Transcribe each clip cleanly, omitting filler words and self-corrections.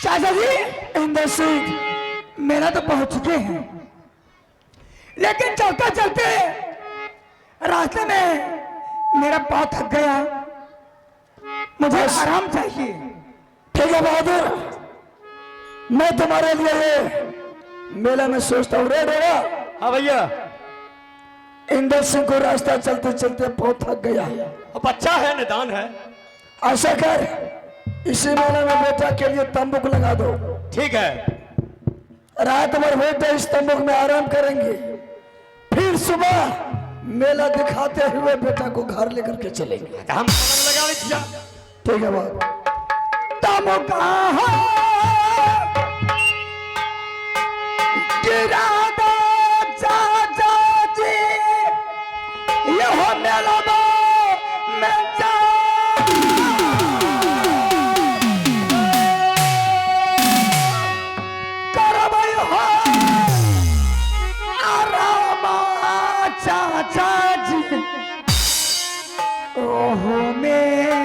चाचा जी इंदर सिंह मेरा तो पहुंच चुके हैं, लेकिन चलते चलते रास्ते में मेरा पाँव थक गया, मुझे आराम चाहिए। ठीक है बहादुर, मैं तुम्हारे लिए मेला में सोचता हूँ। रेड होगा? हाँ भैया। इंदर सिंह को रास्ता चलते चलते बहुत थक गया, अब बच्चा है, निदान है। ऐसा कर, इसी मेले में बेटा के लिए तंबूक लगा दो। ठीक है। रात भर बेटा इस तंबूक में आराम करेंगे, फिर सुबह मेला दिखाते हुए बेटा को घर लेकर के चलेंगे। हम पलंग लगा लीजिए। ठीक है बात। तंबूक गिरा दो चाचा जी, यह मेला में जा चाचा जी। ओहो मेरा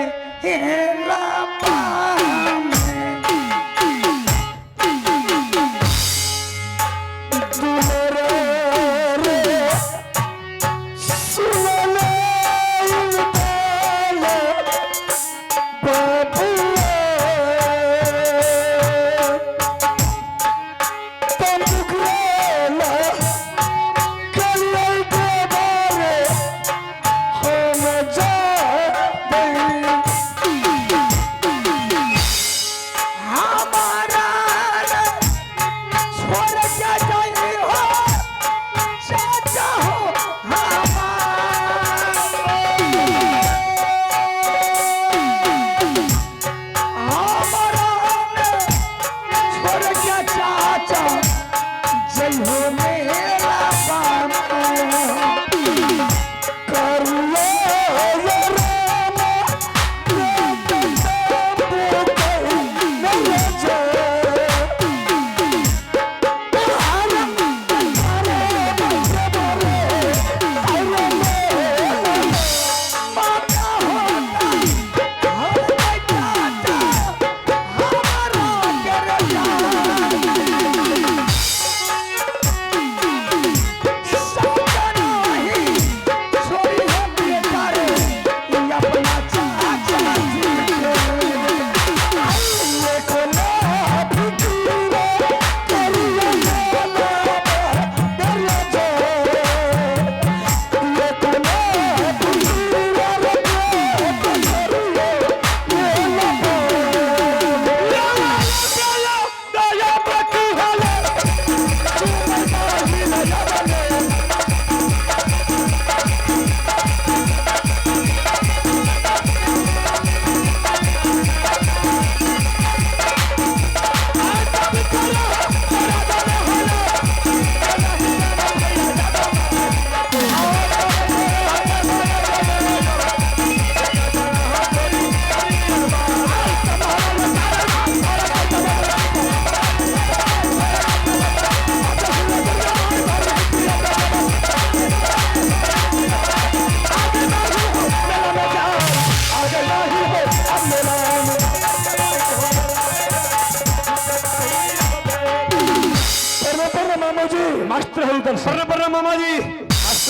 मामा जी।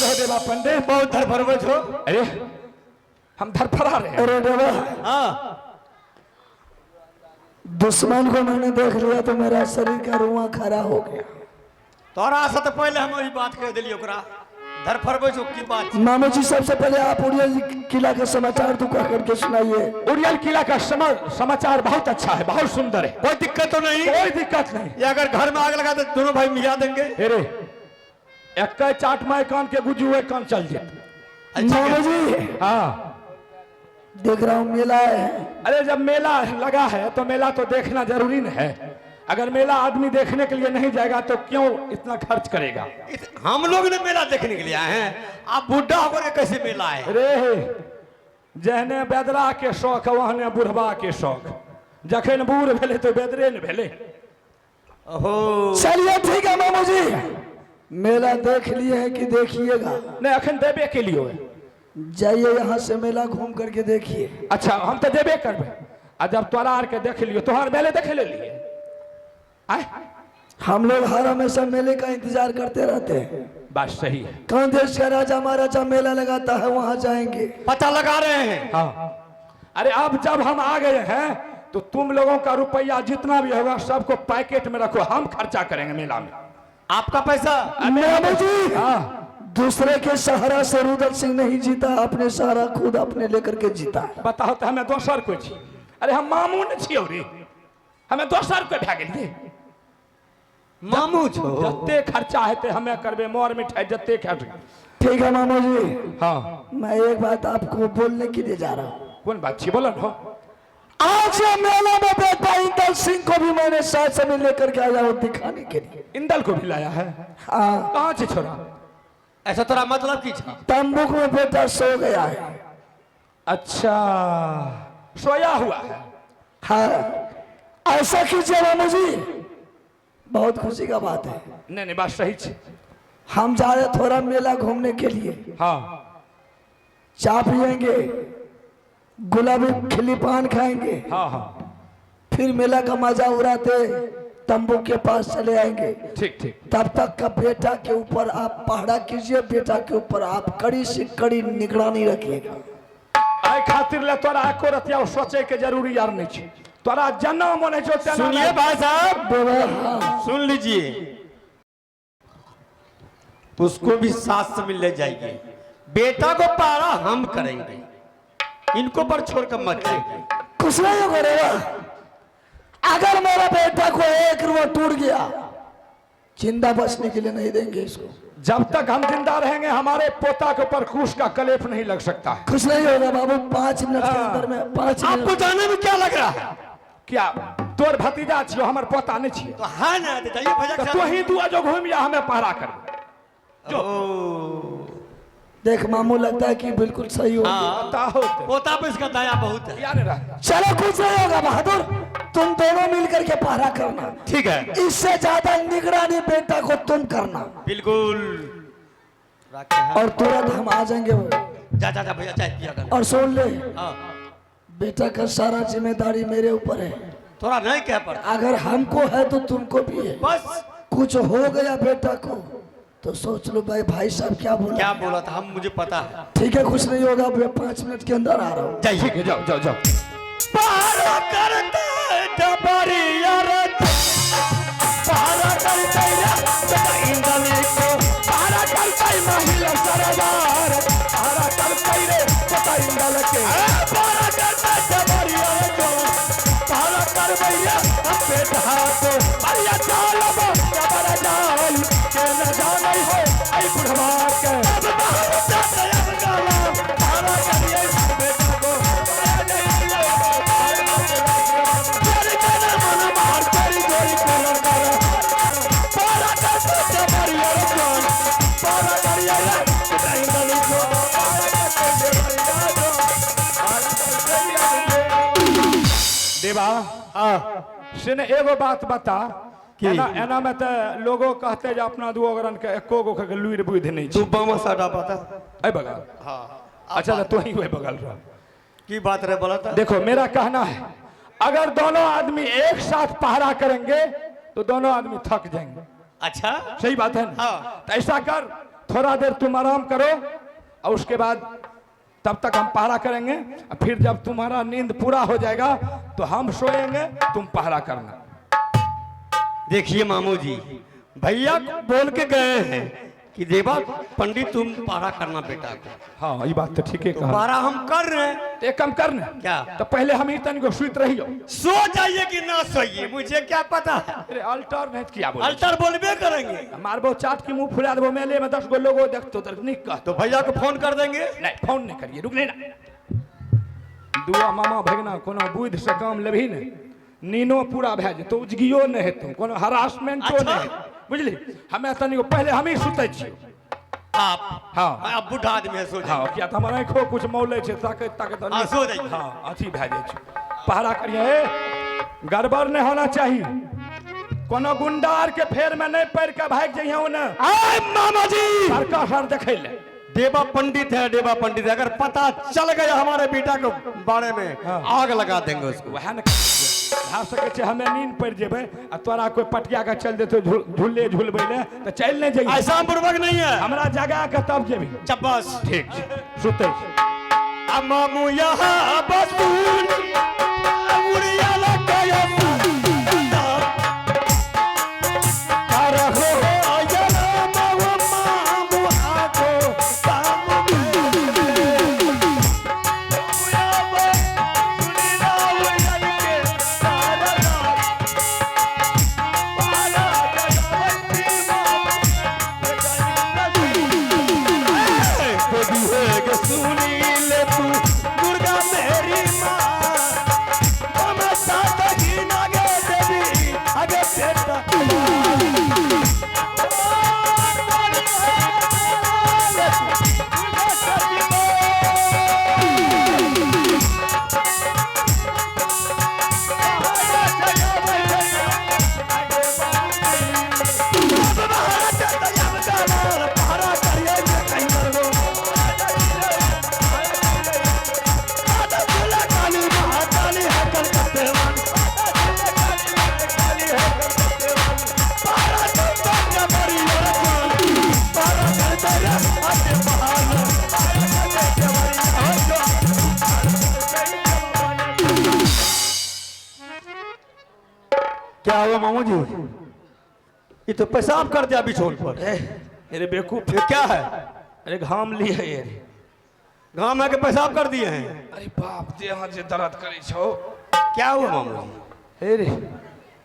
देवा पंडे बहुत धरफरवज हो। अरे हम धरफरा रहे हैं। अरे देवा, हाँ दुश्मन को मैंने देख लिया तो मेरा शरीर का रुआ खड़ा हो गया। तोरा से तो पहले हम वही बात कह दिली ओकरा। धरफरवज की बात। मामू जी सबसे पहले आप उड़ियल किला के समाचार तो कह करके सुनाइए। उड़ियल किला का समाचार बहुत अच्छा है, बहुत सुंदर है। कोई दिक्कत तो नहीं? कोई दिक्कत नहीं। ये अगर घर में आग लगा तो दोनों भाई मिला देंगे। अरे एक चाट माय कान के गुजू हुए कान चल जाए। मामू जी हाँ देख रहा हूँ मेला है। अरे जब मेला लगा है तो मेला तो देखना जरूरी है। अगर मेला आदमी देखने के लिए नहीं जाएगा तो क्यों इतना खर्च करेगा? हम लोग ने मेला देखने के लिए आए हैं, आप बुढ़ा होकर कैसे मेला आए? अरे जहने बेदरा के शौक वहने बुढ़वा के शौक। जखन बूढ़ भेले तो बेदरे न भेले। चलिए ठीक है मामू जी, मेला देख लिए है कि देखिएगा? नहीं अखन देवे के लिए जाइए यहाँ से मेला घूम करके देखिए। अच्छा हम तो देवे करबे। जब तोरा आर के देख लियो तोहर मेले देखे ले लिए आए हम लोग हर हमेशा मेले का इंतजार करते रहते हैं। बात सही है। कौन देश का राजा महाराजा मेला लगाता है वहां जाएंगे। पता लगा रहे हैं। हाँ अरे अब जब हम आ गए हैं तो तुम लोगों का रुपया जितना भी होगा सबको पैकेट में रखो, हम खर्चा करेंगे मेला में। आपका पैसा मामू जी, हाँ दूसरे के सहारा से रुदल सिंह नहीं जीता, अपने सहारा खुद अपने लेकर के जीता है। बताओ तो हमें दोसर कोई छी? अरे हम मामू न छियो रे, हमें दोसर कोई भए गेलिए। मामू छो जते खर्चा हेते हमें करबे, मोर मिठाई जते खर्च। ठीक है मामू जी, हाँ मैं एक बात आपको बोलने के लिए जा रहा हूँ। कौन बात छी बोलो हो। आज ये मेला में बेटा इंदल सिंह को भी मैंने साथ में लेकर के आया हूँ दिखाने के लिए। इंदल को भी लाया है? हाँ, कहाँ से छोड़ा? ऐसा तोरा मतलब की था? तंबूक में बेटा सो गया है। अच्छा सोया हुआ है। हाँ, ऐसा कीजिए मामू जी, बहुत खुशी का बात है। नहीं नहीं बात सही छी। हम जा रहे थोड़ा मेला घूमने के लिए। हाँ चाय पियेंगे, गुलाबी खिली पान खाएंगे, हाँ हाँ फिर मेला का मजा उड़ाते तंबू के पास चले आएंगे। ठीक ठीक। तब तक का बेटा के ऊपर आप पहरा कीजिए, बेटा के ऊपर आप कड़ी से कड़ी निगरानी रखिएगा। आई खातिर ले तोरा एको रतिया सोचे के जरूरी यार नहीं छी। तोरा जन्म होने जो सुनिए भाई साहब, हाँ, सुन लीजिए, उसको भी साथ से मिलने जाइए। बेटा को पारा हम करेंगे, इनको पर छोड़कर मत जाइए। कुछ नहीं करेगा। अगर मेरा बेटा को एक रुपया टूट गया, जिंदा बचने के लिए नहीं देंगे इसको। जब तक हम जिंदा रहेंगे हमारे पोता के ऊपर कुश का कलेप नहीं लग सकता है। कुछ नहीं होगा बाबू, 5 मिनट के अंदर में 5 आपको मिनट। जाने में क्या लग रहा है? क्या तोर भतीजा छियो, हमर पोता नहीं छियो? तो है ना, तो जाइए भैया तो के तू साथ। ही दुआ जो घूमिया हमें पहरा कर। देख मामू, लगता है कि बिल्कुल सही हो। हाँ, बताओ तो। पोता पे इसका दया बहुत है। यार रहा। चलो कुछ नहीं होगा बहादुर, तुम दोनों मिलकर के पहरा करना। ठीक है, इससे ज्यादा निगरानी बेटा को तुम करना। बिल्कुल रखे हैं। और तुरंत हम आ जाएंगे। जा जा जा भैया, चाय पिया कर। और सुन ले, हाँ, बेटा का सारा जिम्मेदारी मेरे ऊपर है। थोड़ा नहीं कह पर, अगर हमको है तो तुमको भी है। बस कुछ हो गया बेटा को तो सोच लो भाई साहब क्या बोला। क्या बोला था, हम मुझे पता है। ठीक है, कुछ नहीं होगा, मैं 5 मिनट के अंदर आ रहा हूँ। जाइए। ठीक है जाओ जाओ जाओ। पारा करते डबरिया रे, पारा करते रे, बेटा इंद्रनी को पहरा करते महिला सरदार, पहरा करते रे पता इंदल के। पारा करते डबरिया रे को, पहरा कर भैया हम बेटा को भैया चालब कबर जाल के न जाने हो आई बुढ़वा के। अब बाहर जाते अब गाला, पहरा करिए बेटा को। तेरे कहने मन मार तेरी गोरी को लगा। पारा करते डबरिया रे को, पहरा करिए रे पता इंदल को। देवा से एगो बात बता एना एना में तो लोगो कहते जे अपना दुओ गरन के एको गो के लुइर बुध नहीं तू छी। बामा साडा पता। ए बगल। हाँ, अच्छा तो तू ही हुए बगल रह। की बात रे बोला था? देखो मेरा कहना है, अगर दोनों आदमी एक साथ पहरा करेंगे तो दोनों आदमी थक जाएंगे। अच्छा, सही बात है ना? हाँ। तो ऐसा कर, थोड़ा देर तुम आराम करो और उसके बाद तब तक हम पहरा करेंगे। और फिर जब तुम्हारा नींद पूरा हो जाएगा तो हम सोएंगे, तुम पहरा करना। देखिए मामू जी, भैया बोल के गए हैं कि देवा पंडित तुम पारा करना बेटा को। हाँ ये बात तो ठीक है कहा। पारा हम कर रहे हैं। तो एक काम करना क्या? तो पहले हम इतनी को सुत रही हो। सो जाइए कि ना सोइए मुझे क्या पता है। अरे अल्टरनेट क्या बोल अल्टर बोलबे करेंगे। मारबो चाट की मुंह फुला देबो, मेले में 10 गो लोगो देखतो तो निक कह। तो भैया को फोन कर देंगे। नहीं फोन नहीं करिए, रुक लेना। दुआ मामा भगना कोनो बुध से काम लेबही ने, नीनो पूरा भए जेतो, उजगियो नहीं हेतौ, कोनो हरासमेंटो अच्छा। नहीं, बुझली? हमें तनी को पहले हम ही सुतै छी। आप हाँ अब बुढ़ा आदमी है, सो हाँ, जाइए। किया तो हमर आँखो कुछ मौले छै, ताकत ताकत हाँ, सो जाइए। हाँ अथी भए जाइ छै। पहरा करिए, गड़बड़ नहीं होना चाहिए। कोनो गुंडार के फेर में नहीं पड़ के भाग जाइए ओने। आय मामा जी, सरका सर देखै ले। देवा पंडित है, देवा पंडित है। अगर पता चल गया हमारे बेटा के बारे में, आग लगा देंगे उसको। वह न भा सके छे हमें नींद पड़ जेबे आ तोरा कोई पटिया का चल देतो झूले झूलबे ले तो चल नहीं जाइए। ऐसा बुर्बक नहीं है, हमरा जगह के तब जेबी। बस ठीक सुते मामू यहाँ बसून उड़िया लगाया क्या हुआ मामू जी? ये तो पेशाब कर दिया बिछोल पर। अरे बेवकूफ ये क्या है? अरे घाम लिए ये घाम है के पेशाब कर दिए हैं? अरे बाप दे यहाँ जे दर्द करे छो। क्या हुआ मामू जी? अरे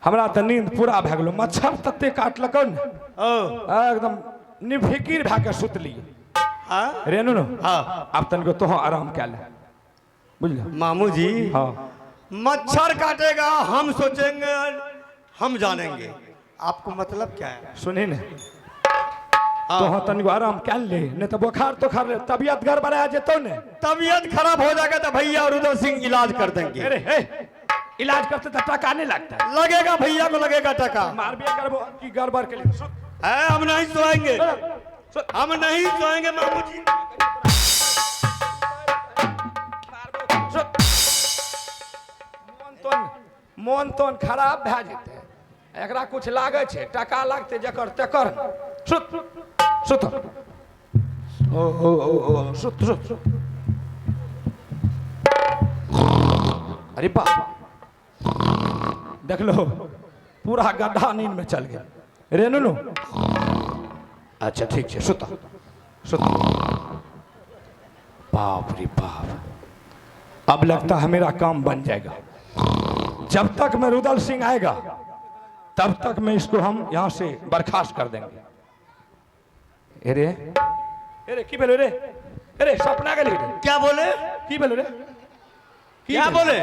हमरा तो नींद पूरा भए गेलो, मच्छर तत्ते काटलको ने एकदम निफिकिर भए के सुतली। हाँ रेनू न हाँ अब तनिको तोह आराम कर ले, बुझल? मामू जी, हाँ मच्छर काटेगा हम सोचेंगे, हम जानेंगे, आपको मतलब क्या है? सुनी ने तो तनिको आराम कर ले, नहीं तो बुखार तो खा ले, तबियत गड़बड़ा जेतो ने। तबियत खराब हो जाएगा तो भैया रुद्र सिंह इलाज कर देंगे। अरे हे इलाज करते तो टका नहीं लगता। लगेगा भैया को, लगेगा टका। मार भी करबो की गड़बड़ के लिए है, हम नहीं सोएंगे, हम नहीं सोएंगे मामू जी। मोन तोन खराब भए जेतै, एकरा कुछ लागे छै, टका लागते जकर तकर। सुत सुत ओ सुत सुत। अरे बा देख लो पूरा गड्ढा नींद में चल गया। रेनू नु अच्छा ठीक है, सुत सुत। बाप रे बाप, अब लगता है मेरा काम बन जाएगा। जब तक मैं रुदल सिंह आएगा तब तक मैं इसको हम यहां से बर्खास्त कर देंगे। अरे अरे की बोले रे? अरे सपना गली रे? क्या बोले? की बोले रे? क्या बोले?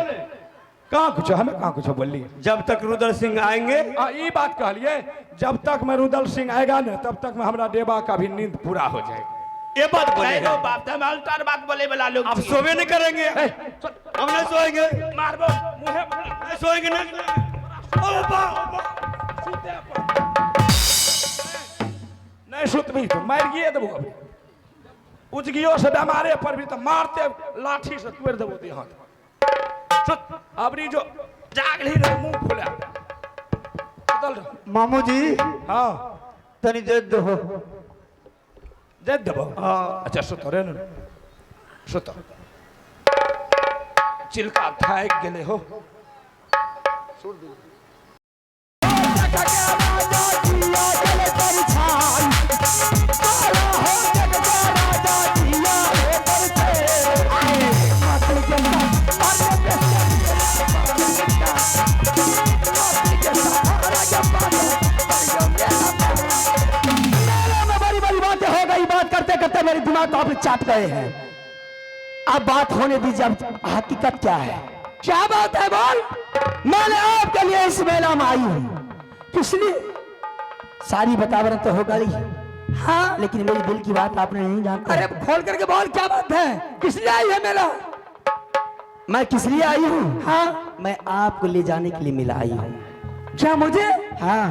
कहाँ कुछ हमें कहाँ कुछ बोलिए। जब तक रुद्र सिंह आएंगे, ये बात कहलिए, जब तक मैं रुदल सिंह आएगा ना तब तक मैं हमारा देवा का भी नींद पूरा हो जाएगा। ये बात बोले तो बात है, मालटार बात बोले वाला लोग। अब सोवे नहीं करेंगे, हम नहीं सोएंगे, मारबो मुहे नहीं सोएंगे ना। नहीं सुत भी तो मार गिए देबो, उजगियो से मारे पर भी तो मारते लाठी से तोड़ देबो दे हाथ। सुत अबरी जो जागली रे मुंह फुला चल। मामू जी हाँ तनी दे दो। दे देबो? अच्छा सुत रे न सुत। चिलका थाक गेले हो। करते करते मेरे दिमाग को आप चाट गए हैं। अब बात होने दीजिए, अब हकीकत क्या है? क्या बात है बोल? मैंने आपके लिए इस मेला में आई हूँ, किस लिए? सारी बतावरण तो हो गई, हाँ, लेकिन मेरी दिल की बात आपने नहीं जानता। अरे खोल करके बोल, क्या बात है? किस लिए आई है मेला? मैं किस लिए आई हूँ? हाँ, मैं आपको ले जाने के लिए मिला आई हूँ। क्या मुझे? हाँ।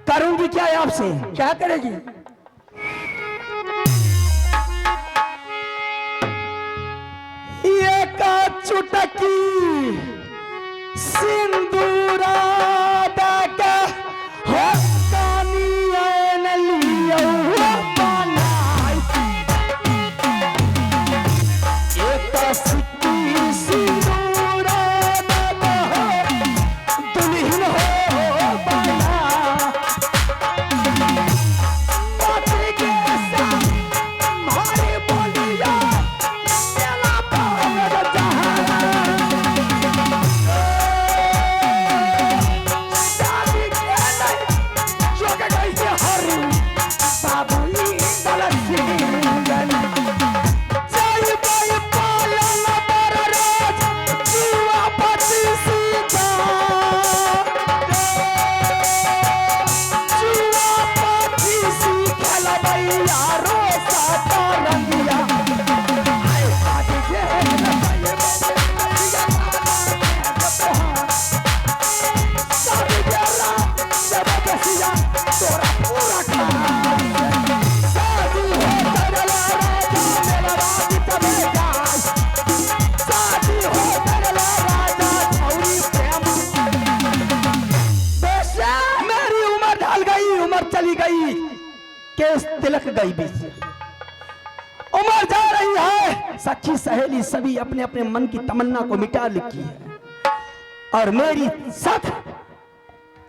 करूंगी क्या आपसे? क्या करेगी? चुटकी सिंदूरा दागा हो कानिया न लियो बनाई एक सिक्की सिंदूरा दागा हो दुल्हन हो बना पति के साथ मारे बोलिया मेला पार जहां शादी के नहीं जो के गई से हरी बाबुली दलसी जय बाई पालन पर रोज जीवा पति सीता जीवा पति सी खेलबैया रोसा तरंगिया आए शादी के नहीं शादी के रात जब बसिया तोरा पूरा शादी हो तरला राजा मेरा राज तबे जाए शादी हो तरला राजा छौरी प्रेम बेशा मेरी उम्र ढल गई उम्र चली गई केस तिलक गई बीच से उम्र जा रही है सखी सहेली सभी अपने अपने मन की तमन्ना को मिटा लिखी है और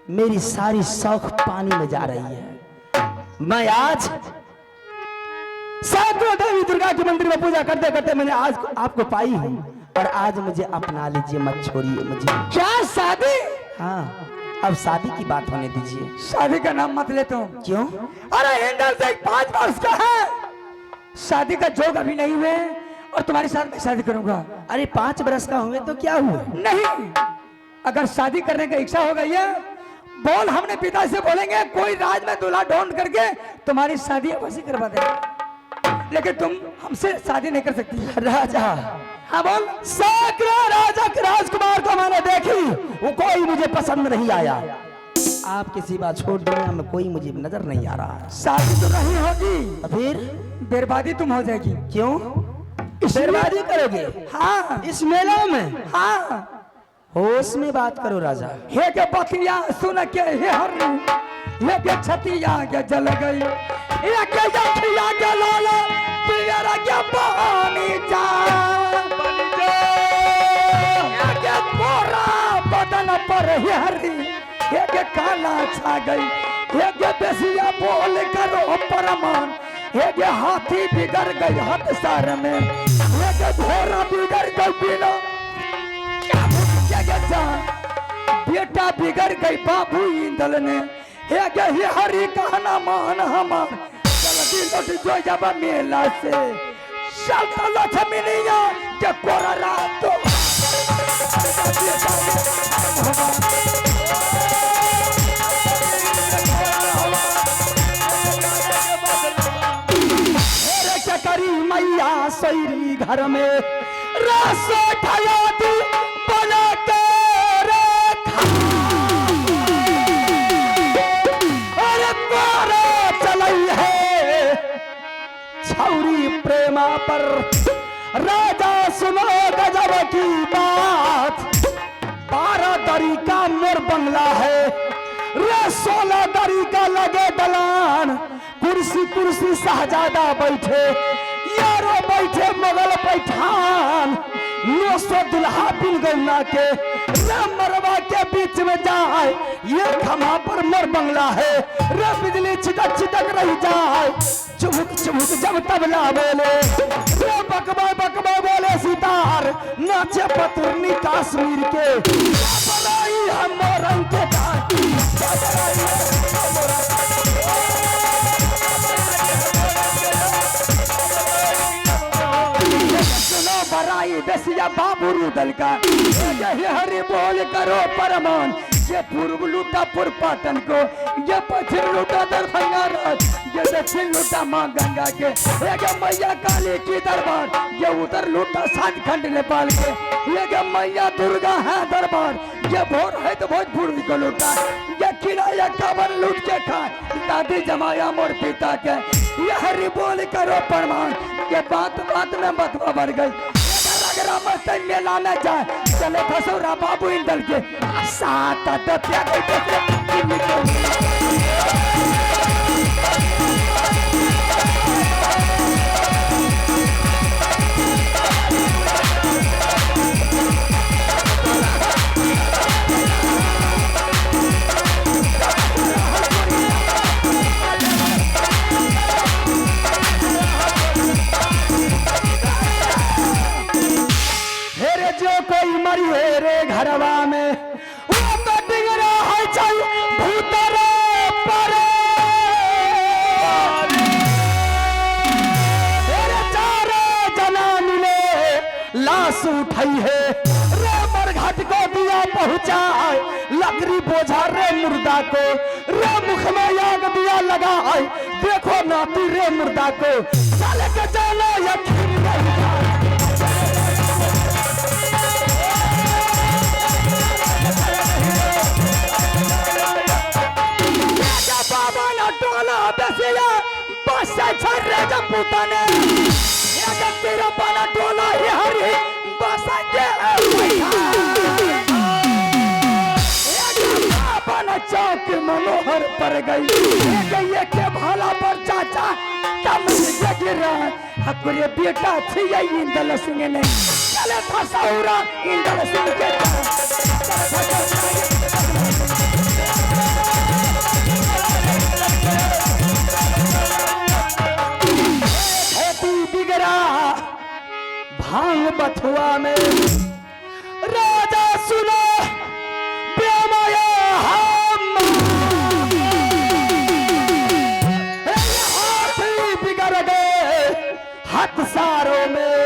मेरी सारी शौक पानी में जा रही है। मैं आज सैकड़ों देवी दुर्गा के मंदिर में पूजा करते करते मैंने आज आपको पाई हूँ और आज मुझे अपना लीजिए मत छोड़िए मुझे। क्या शादी? हाँ अब शादी की बात होने दीजिए। शादी का नाम मत लेता हूँ। क्यों? अरे हैंडल से 5 वर्ष का है शादी का जोग अभी नहीं हुए और तुम्हारे साथ मैं शादी करूंगा। अरे 5 बरस का हुए तो क्या हुआ? नहीं अगर शादी करने का इच्छा हो गई है बोल हमने पिता से बोलेंगे कोई राज में दूल्हा ढूंढ करके तुम्हारी शादी वैसे करवा देंगे लेकिन तुम हमसे शादी नहीं कर सकती। राजा हाँ बोल। सैकड़ों राजा के राजकुमार को मैंने देखी वो कोई मुझे पसंद नहीं आया। आपके सिवा छोड़ दुनिया में कोई मुझे नजर नहीं आ रहा। शादी तो नहीं होगी फिर बर्बादी तुम हो जाएगी। क्यों बर्बादी करोगे? हाँ इस मेला में। हाँ होश में बात करो राजा। हे के बकरिया सुन के हे हरनी हे के छतिया के जल गई हे के जखिया के लाला पियरा के पानी जा बन जा हे के कोरा बदन पर हे हरी हे के काला छा गई हे के बेसिया बोल करो परमान हे के हाथी बिगड़ गई हथ सार में हे के घोड़ा बिगड़ गई बिना बेटा बिगड़ गई बाबू इंदल ने हे हरी कहना मान हमार जल्दी लौट जो जब मेला से चलता लक्ष्मीनिया के कोरा रात मेरे करी मैया सैरी घर में रस खाया तू बना के छौरी प्रेमा पर राजा सुनो गजब की बात 12 दरी का मोर बंगला है रे 16 दरी का लगे दलान कुर्सी कुर्सी शहजादा बैठे यारो बैठे मुगल पैठान 900 दुल्हा बिन गौना के मरवा के बीच में जाए ये खमा पर मोर बंगला है रे बिजली छिटक छिटक रही जाए चुमुक चुमुक जब तबला बोले रे बकबा बकबा बोले सितार नाचे पतुरनी कश्मीर के बड़ाई हम रंग के सुनो बराई दसिया बाबू रुदल का ये हरि बोल करो परमान ये पूर्व लूटा पुरपाटन को ये पश्चिम लूटा दरभंगा राज ये दक्षिण लूटा माँ गंगा के ये मैया काली की दरबार ये उधर लूटा सातखंड नेपाल के ये मैया दुर्गा है दरबार ये भोर है तो भोजपुर को लूटा ये किला ये काबर लूट के खाए शादी जमाया मोर पिता के, यह बोल करो प्रमाण के बात बात में बतवा बढ़ गई। अगर मस्त मेला में जाए चले फसौरा बाबू इंदल के साथ घरवा में वो तो डिगरा है चल भूतरे परे तेरे चारे जना मिले लाश उठाई है रे मरघाट को दिया पहुंचाए लकड़ी बोझा रे मुर्दा को रे मुख में आग दिया लगा है देखो नाती रे मुर्दा को साले के जाना यकीन नहीं बेसिया बस छर्रे जब पुतने एक तेरा पाना टोला ये हरी बस के एक पाना चौक मनोहर पर गई एक के भाला पर चाचा कम से गिरा हकुरे बेटा थी इंदल सिंह ने चले फसाऊरा इंदल सिंह के भांग बथुआ में राजा सुनो प्रेमया हम हाथी बिगड़ गए हाथ सारों में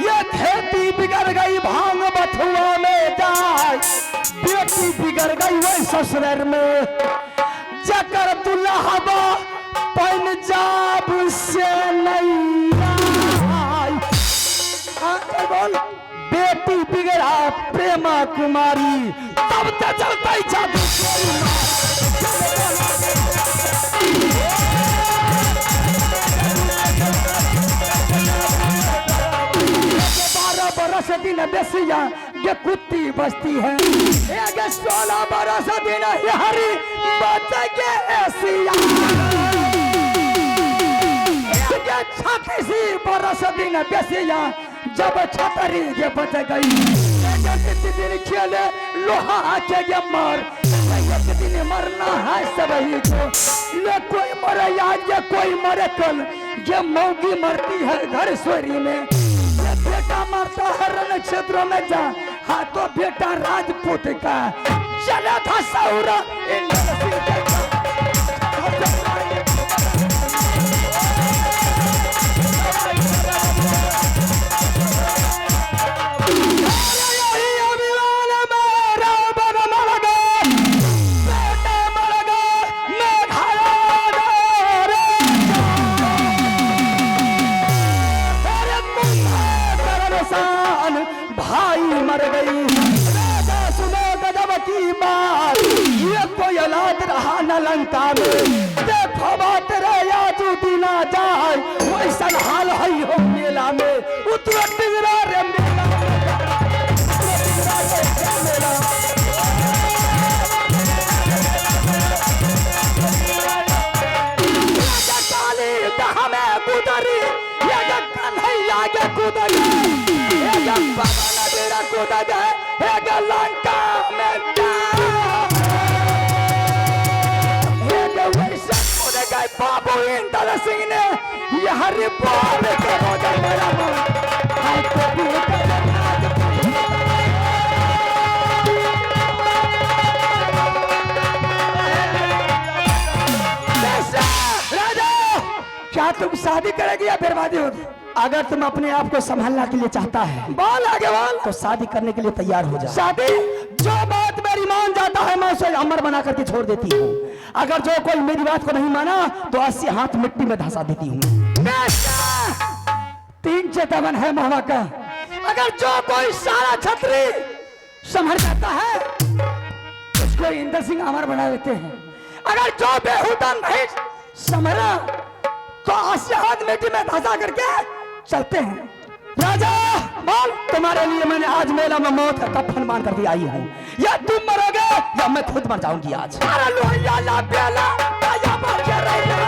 ये खेती बिगड़ गई भांग बथुआ में जाए बेटी बिगड़ गई वही ससुर में जकर दुल्हबा पंजाब से नहीं बेटी बिगड़ा प्रेमा कुमारी तब तो चलता ही जादू 12 बरस दिन बेसिया ये कुत्ती बस्ती है एक 16 बरस दिन हरी बच के एसिया 36 बरस दिन बेसिया जब छतरी के बच गई दिन खेले लोहा के ये मर एक दिन मरना है सभी को ये कोई मरे आज ये कोई मरे कल ये मौगी मरती है घर सोरी में ये बेटा मरता है रण क्षेत्रों में जा हाँ तो बेटा राजपूत का चला था सौरा लंका में देखो बात रे याजू दिना जाए वैसा हाल है हो मेला में उतरो टिगरा रे मेला काली दहा में गुदरी ये कन्हैया के गुदरी ये बाबा ना बेड़ा कोदा जाए ये लंका में बाबू इंदल सिंह ने यह रिपोर्ट करो मेरा हाय तो भी राजा क्या तुम शादी करेगी या बर्बादी होगी अगर तुम अपने आप को संभालना के लिए चाहता है बोल आगे बोल तो शादी करने के लिए तैयार हो जा शादी जो बात मेरी मान जाता है मैं उसे अमर बना करके छोड़ देती हूँ अगर जो कोई मेरी बात को नहीं माना तो 80 हाथ मिट्टी में धंसा देती हूँ 3 चेतावन है मामा का अगर जो कोई सारा छतरी संभल जाता है उसको इंदर सिंह अमर बना देते हैं अगर जो बेहुदा नहीं समझा तो आज हाथ मिट्टी में धंसा करके चलते हैं। राजा बोल, तुम्हारे लिए मैंने आज मेला में मौत का कफन मान कर दिया आई हूँ। या तुम मरोगे या मैं खुद मर जाऊंगी आज। अरे लोहिया ला प्याला आया मर के रह गया।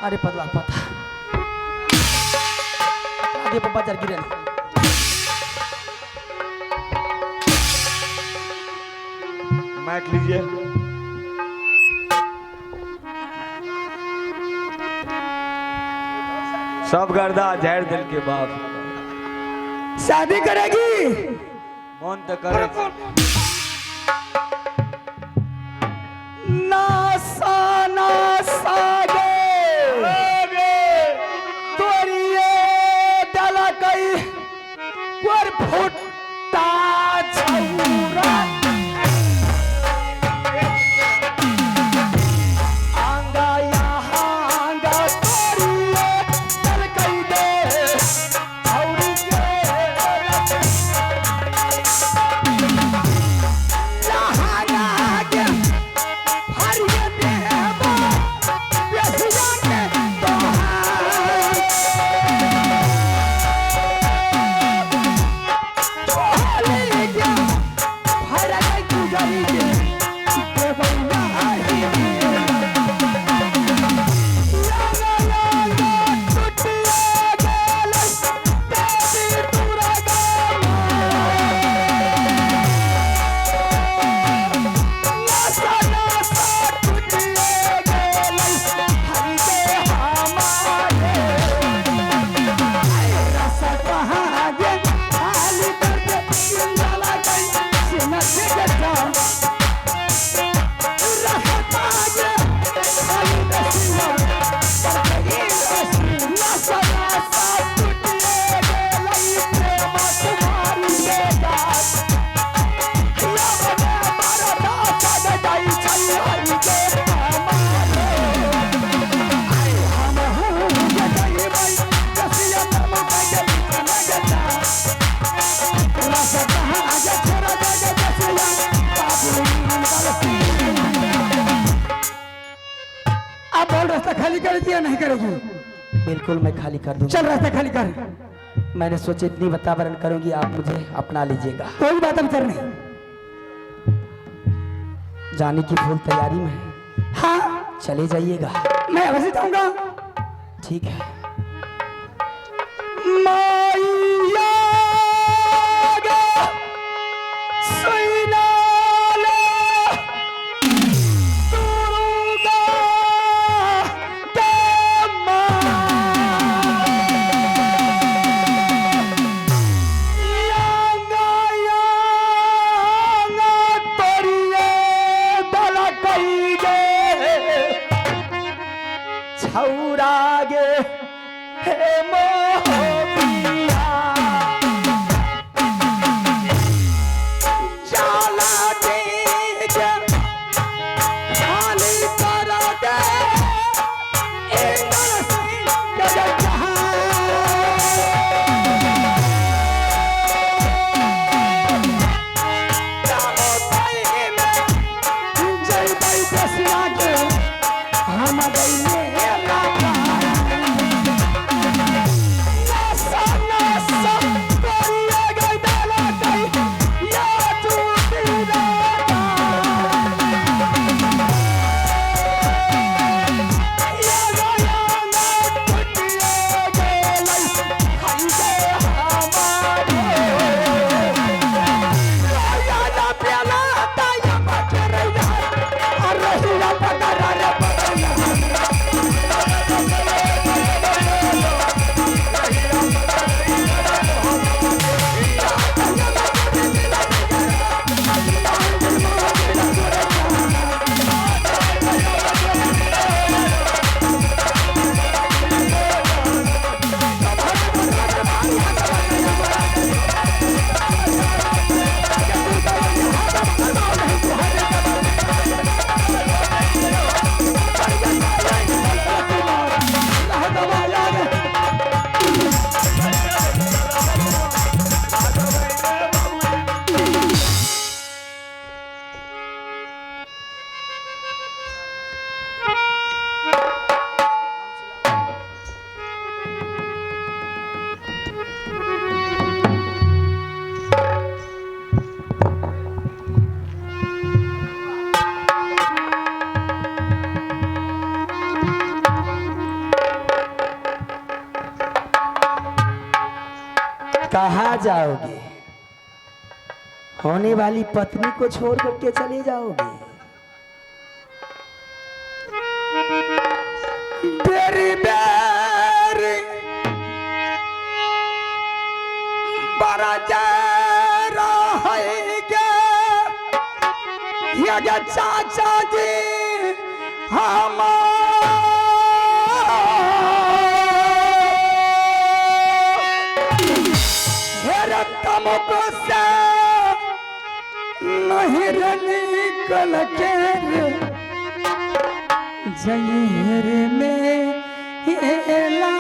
अरे पदवा पता आगे पप्पा जर गिरे माइक लीजिए। सब गर्दा जहर दिल के बाप। शादी करेगी मन तो करे नासा नासा फुट्टा छौरा आंगा यहाँ आंगा तोरिए चल कई दे छौरी के लहाना के हरिये देवा बेसिया के रास्ता खाली कर दिया नहीं करेगी? बिल्कुल मैं खाली कर दूंगा। चल रास्ता खाली कर। मैंने सोचा इतनी वातावरण करूंगी आप मुझे अपना लीजिएगा। कोई बात विचार नहीं। जाने की फुल तैयारी में है। हाँ चले जाइएगा। मैं अवश्य जाऊंगा। ठीक है। माया छौरागे हे मोहिया जाला दे खाली कर दे इंद्र सिंह जहाँ जय भाई दसिया के हम गई कहाँ जाओगे? होने वाली पत्नी को छोड़ करके चले जाओगे? बेरी बेरी बड़ा जरा है गे ये गे चाचा जी हेरे तमुको से नहीं निकल के जहर में हेला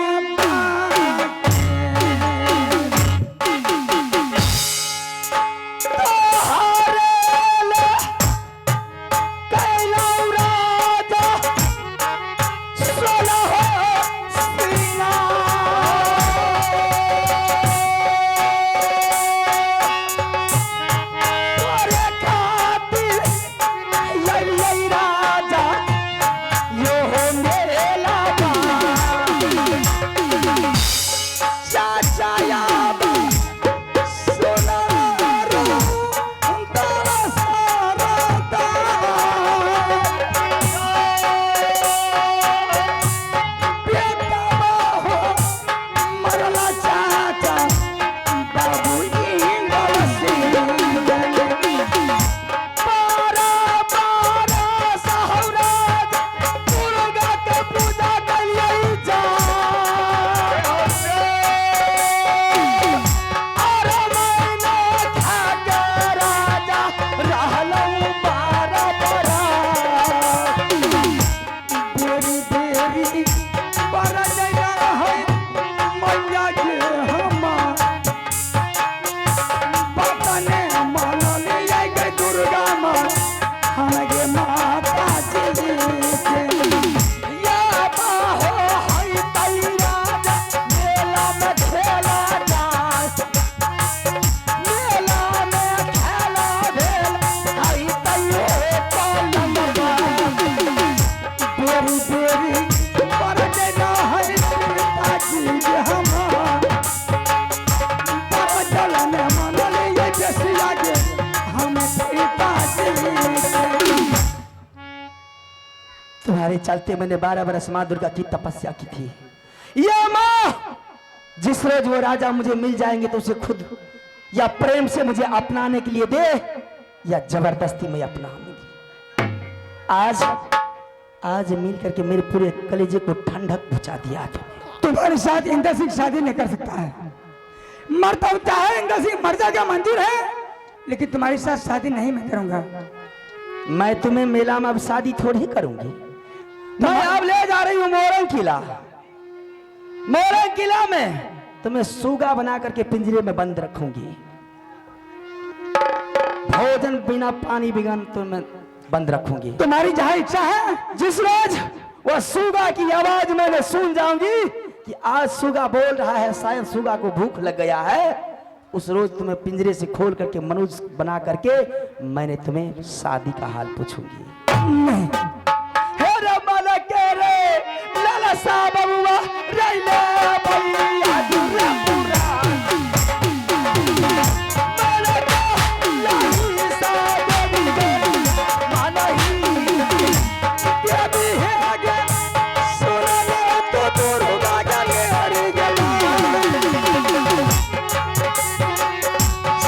तुम्हारे चलते मैंने 12 बरस माँ दुर्गा की तपस्या की थी। या माँ, जिस रोज वो राजा मुझे मिल जाएंगे तो उसे खुद या प्रेम से मुझे अपनाने के लिए दे या जबरदस्ती में अपनाऊंगी। आज मिल करके मेरे पूरे कलेजे को ठंडक पहुंचा दिया। तुम्हारे साथ इंद्र सिंह शादी नहीं कर सकता है। मरता चाहे इंद्र सिंह मर जाएगा मंजूर है, लेकिन तुम्हारे साथ शादी नहीं मैं करूंगा। मैं तुम्हें मेला में अब शादी थोड़ी करूंगी। मैं अब ले जा रही हूँ मोरंग किला। मोरंग किला में तुम्हें सूगा बना करके पिंजरे में बंद रखूंगी। भोजन बिना पानी बिना तुम्हें बंद रखूंगी। तुम्हारी जहां इच्छा है। जिस रोज वह सूगा की आवाज मैंने सुन जाऊंगी कि आज सूगा बोल रहा है, शायद सूगा को भूख लग गया है, उस रोज तुम्हें पिंजरे से खोल करके मनुष्य बना करके मैंने तुम्हें शादी का हाल पूछूंगी। नहीं लाला साहब बबुआ रैले भैया दुर्गा पूरा माला को लाही साहब बबुआ मानही ये भी है आगे सुना ले तो दुर्गा गले हरि गला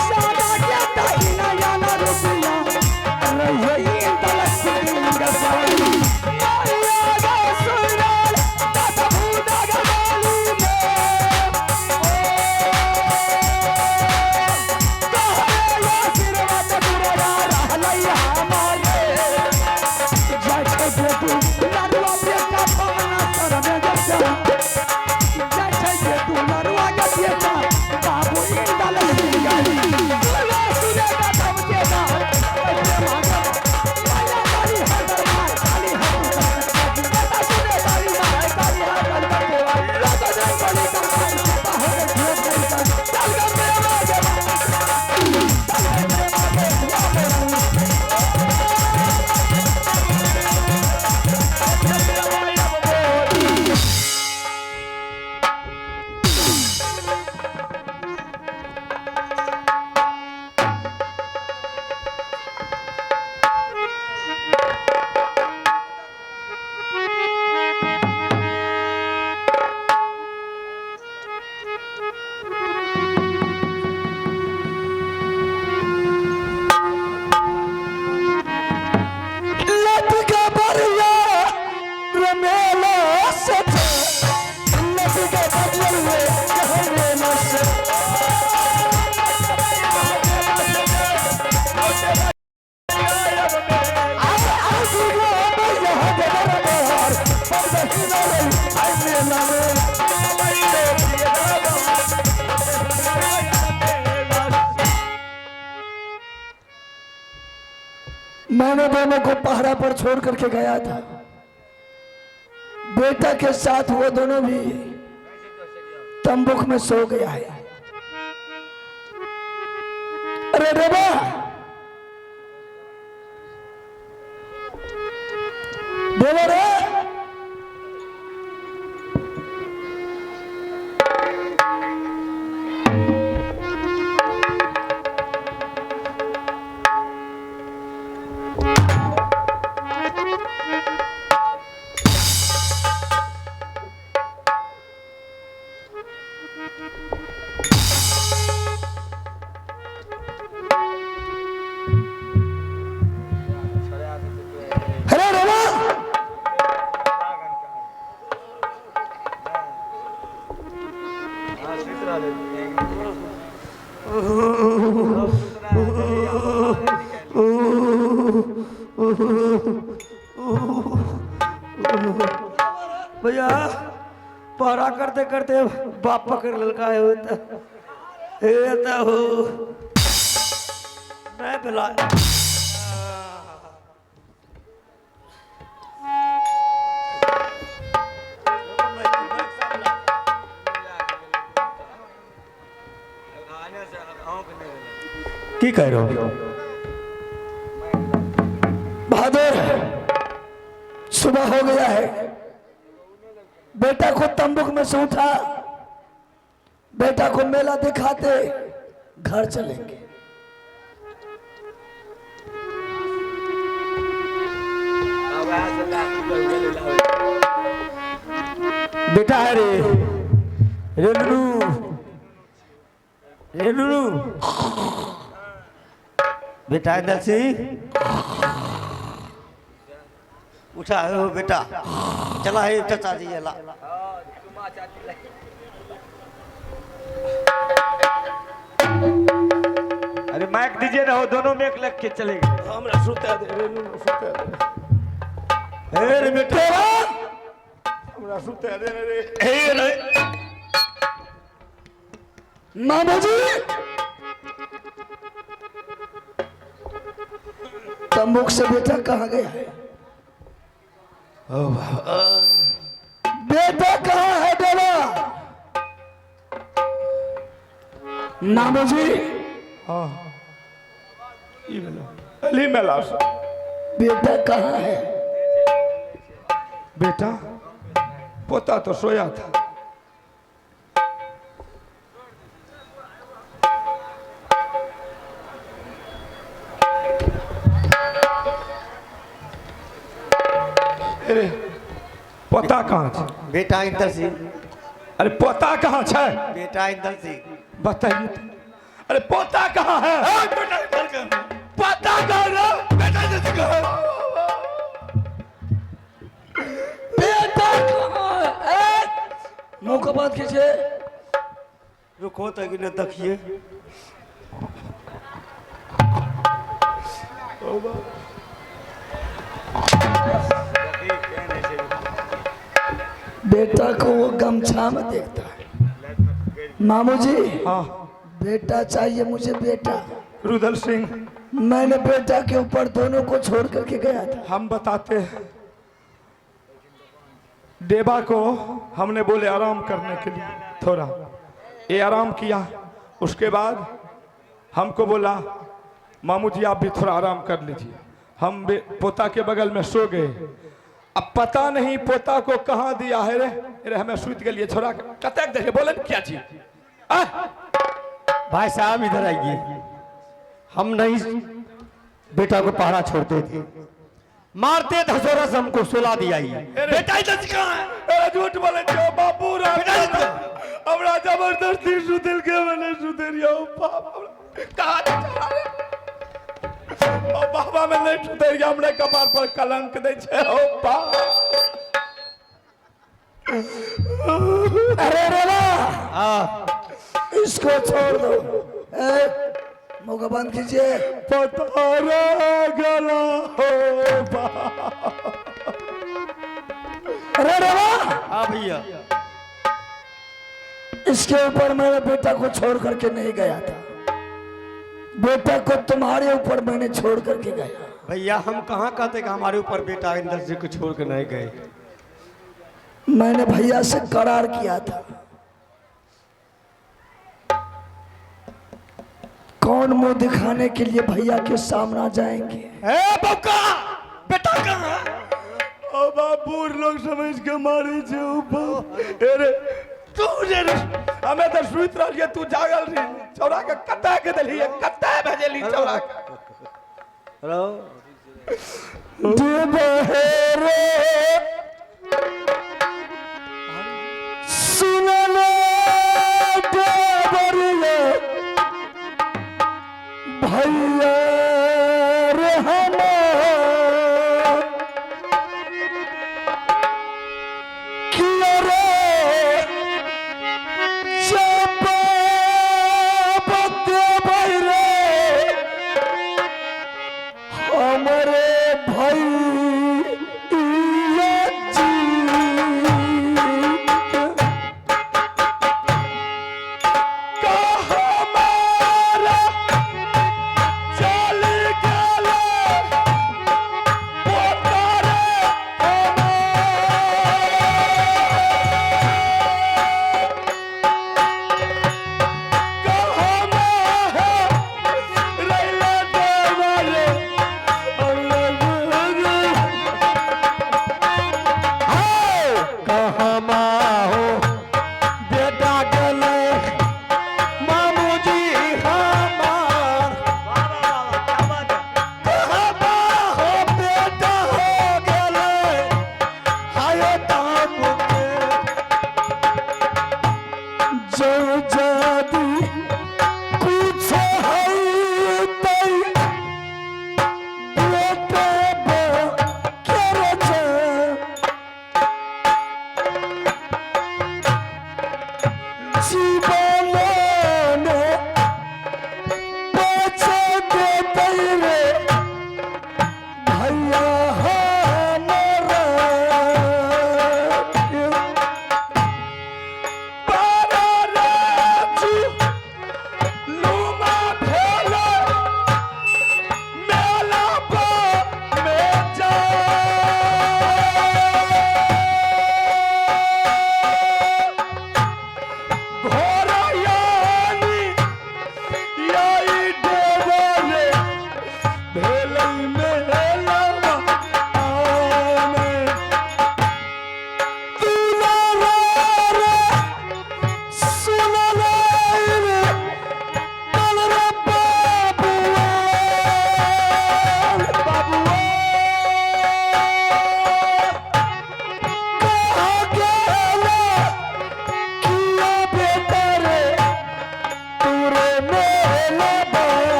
सादा क्या ताई ना याना रुपया रही तलक सिंह आई मेला में मैंने दोनों को पहरा पर छोड़ करके गया था। बेटा के साथ वो दोनों भी तंबूक में सो गया है। अरे देवा, देवा रे, अरे देवा, भैया पहरा करते करते बाप पकड़ ललका है होता हो नहीं पिला की कह रहे हो बहादुर, सुबह हो गया है। बेटा को तंबूक में से उठा, बेटा को मेला दिखाते घर चलेंगे। बेटा है रे रेनू रेनू बेटा इधर से उठा हो बेटा, चला है चाचा जी ला अरे माइक दीजिए ना, हो दोनों में एक लग के चलेगा। हमरा सुता दे, रेनू सुता दे। हे रे बेटा हमरा सुता दे रे। हे रे मामा जी, तंबूक से बेटा कहाँ गया है? बेटा कहाँ है देवा? नामो जी, अली मेला से बेटा कहाँ है? बेटा पोता तो सोया था। अरे पोता कहाँ है? बेटा इधर से अरे पोता कहाँ है? बेटा इधर से बताइए तो। अरे पोता कहाँ है? बेटा इधर का पोता कहाँ है? बेटा इधर से कहा बेटा कहाँ है? मुंह को बात कीजिए। रुको तक न देखिए बेटा को वो गमछा में देखता है। मामू जी, हाँ बेटा चाहिए मुझे, बेटा। रुदल सिंह, मैंने बेटा के ऊपर दोनों को छोड़ करके गया था। हम बताते हैं। देवा को हमने बोले आराम करने के लिए थोड़ा, ये आराम किया। उसके बाद हमको बोला मामू जी आप भी थोड़ा आराम कर लीजिए। हम पोता के बगल में सो गए। अब पता नहीं पोता को कहाँ दिया है रे हमें सूत के लिए छोड़ा कतक देखे बोले क्या चीज। भाई साहब इधर आइए, हम नहीं बेटा को पहरा छोड़ते थे, मारते धसोरा से हमको सुला दिया ही। बेटा इधर से कहाँ है? झूठ बोले जो बाबू हमरा जबरदस्ती सुतल के मैंने सुतरिया कहा ओ बाबा में नहीं सुतरिया हमने कपार पर कलंक दे छे ओ बा। अरे रेवा, हाँ इसको छोड़ दो। मुंह बंद कीजिए। पतारा गला हो बा। अरे रेवा, हाँ भैया। इसके ऊपर मेरे बेटा को छोड़ करके नहीं गया था, बेटा को तुम्हारे ऊपर मैंने छोड़ करके गया। भैया हम कहाँ कहते कि हमारे ऊपर बेटा इंदर जी को छोड़ के नहीं गए। मैंने भैया से करार किया था, कौन मुंह दिखाने के लिए भैया के सामने जाएंगे। ए बक्का बेटा कहाँ? ओ बाबू लोग समझ के मारे जे ऊपर अरे तू जे हमें तो सुइत रह गया, तू जागल रही चौरा के कत्ता के दली कत्ता भेजली चौरा हेलो रे सुनले देवरिया भैया रे हमार किया रे चपा बत्ते भैरे हमारे भाई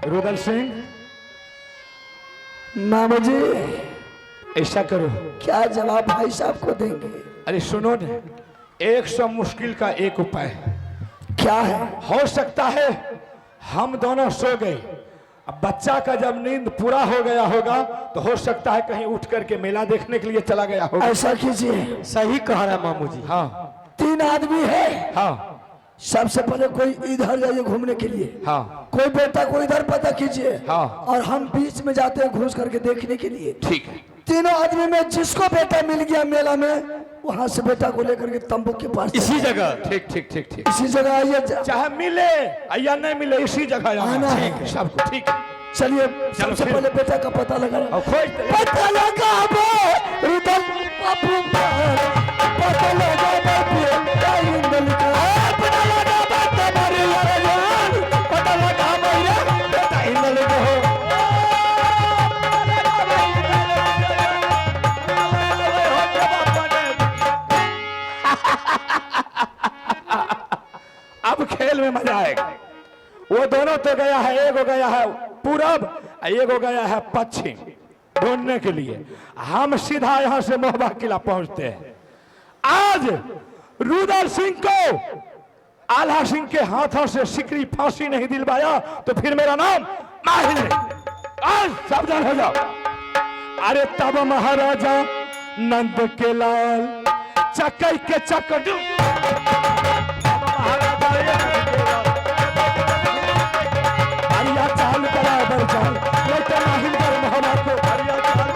रुदल सिंह मामा जी ऐसा करो, क्या जवाब भाई साहब को देंगे। अरे सुनो न, 100 मुश्किल का एक उपाय है। क्या है। हो सकता है हम दोनों सो गए, अब बच्चा का जब नींद पूरा हो गया होगा तो हो सकता है कहीं उठ करके मेला देखने के लिए चला गया होगा। ऐसा कीजिए। सही कह रहा है मामू जी। हाँ 3 आदमी है, हाँ सबसे पहले कोई इधर जाइए घूमने के लिए, हाँ कोई बेटा को इधर पता कीजिए, हाँ। और हम बीच में जाते हैं घुस करके देखने के लिए। ठीक है। तीनों आदमी में जिसको बेटा मिल गया मेला में, वहां से बेटा को लेकर के तंबू के पास इसी जगह ठीक ठीक ठीक ठीक, इसी जगह आइए। चाहे मिले या नहीं मिले इसी जगह आना है। ठीक है सबको, ठीक है। चलिए सबसे फिर। पहले बेटा का पता लगा। और खोज पता लगा रुदल बाबू पता लगा बाबू इंदल का पता लगा बात हमारे यार पता लगा भैया बेटा इंदल को हो। अब खेल में मजा आएगा। वो दोनों तो गया है, एक हो गया है पूरब, एक हो गया है पश्चिम ढूंढने के लिए। हम सीधा यहां से मोहबा किला पहुंचते हैं। आज रुदल सिंह को आल्हा सिंह के हाथों से सिकरी फांसी नहीं दिलवाया तो फिर मेरा नाम माहिर नहीं। आज सावधान हो जाओ। अरे तब महाराजा नंद के लाल चकई के चकड हरिया चाल बराबर चाल लेकिन नहीं कर मोहरा को हरिया चाल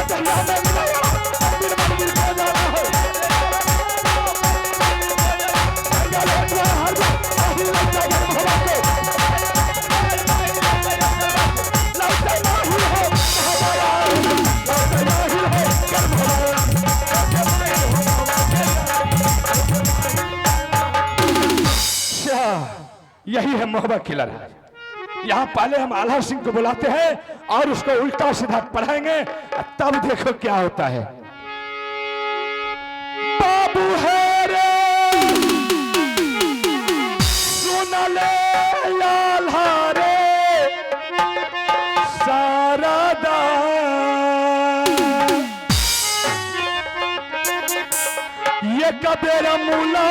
दरिया में मिलाया मंदिर मंदिर खो जाना हो हरिया लौटा हरिया नहीं लौटा कर मोहरा को लौटा नहीं हो हमारा लौटा नहीं हो कर मोहरा यही है मोहब्बत की लड़ाई। यहाँ पहले हम आल्हा सिंह को बुलाते हैं और उसको उल्टा सीधा पढ़ाएंगे, तब देखो क्या होता है। बाबू है रे सुन ले आल्हा रे सारदा ये कबेर मुला